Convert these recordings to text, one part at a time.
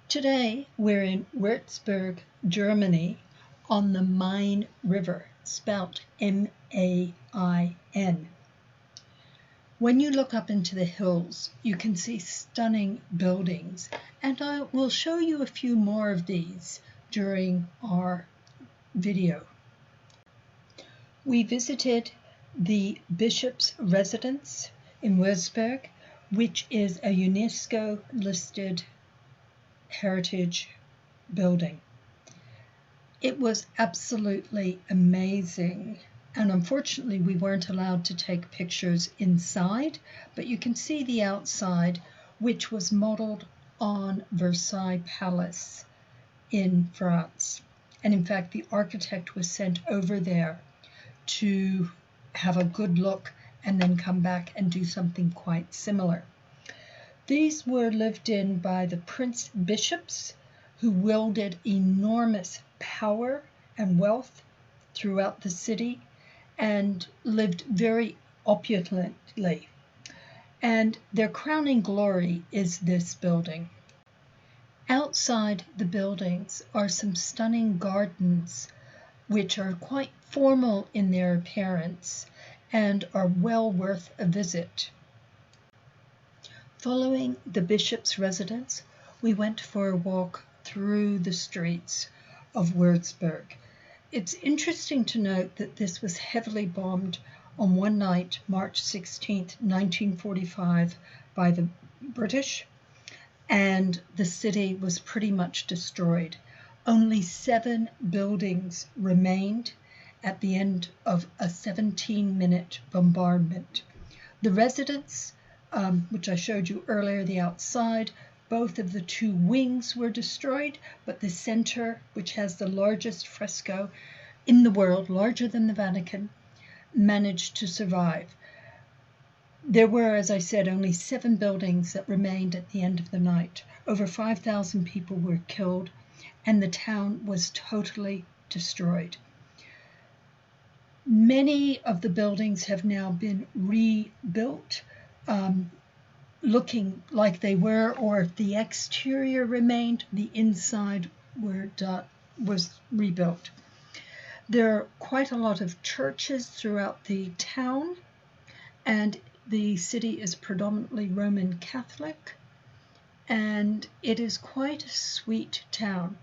Today we're in Wurzberg, Germany, on the Main River, spelt M-A-I-N. When you look up into the hills, you can see stunning buildings, and I will show you a few more of these during our video. We visited the bishop's residence in Wurzberg, which is a UNESCO listed heritage building. It was absolutely amazing, and unfortunately we weren't allowed to take pictures inside, but you can see the outside, which was modeled on Versailles Palace in France. And in fact, the architect was sent over there to have a good look and then come back and do something quite similar. These were lived in by the prince bishops, who wielded enormous power and wealth throughout the city and lived very opulently. And their crowning glory is this building. Outside the buildings are some stunning gardens, which are quite formal in their appearance and are well worth a visit. Following the bishop's residence, we went for a walk through the streets of Wurzburg. It's interesting to note that this was heavily bombed on one night, March 16, 1945, by the British, and the city was pretty much destroyed. Only 7 buildings remained at the end of a 17-minute bombardment. The residence, which I showed you earlier, the outside, both of the 2 wings were destroyed, but the center, which has the largest fresco in the world, larger than the Vatican, managed to survive. There were, as I said, only 7 buildings that remained at the end of the night. Over 5,000 people were killed, and the town was totally destroyed. Many of the buildings have now been rebuilt, looking like they were, or if the exterior remained, the inside was rebuilt. There are quite a lot of churches throughout the town, and the city is predominantly Roman Catholic, and it is quite a sweet town.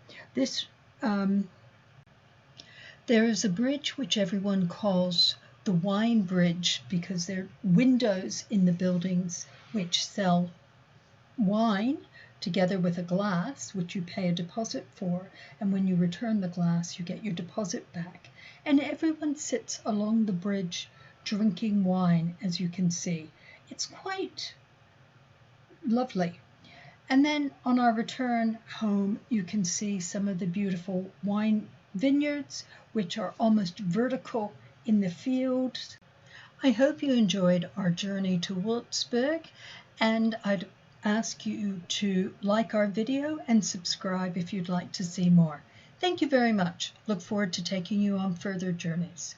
There is a bridge which everyone calls the wine bridge, because there are windows in the buildings which sell wine together with a glass, which you pay a deposit for, and when you return the glass you get your deposit back. And everyone sits along the bridge drinking wine, as you can see. It's quite lovely. And then on our return home, you can see some of the beautiful wine vineyards, which are almost vertical in the fields. I hope you enjoyed our journey to Wurzburg, and I'd ask you to like our video and subscribe if you'd like to see more. Thank you very much. Look forward to taking you on further journeys.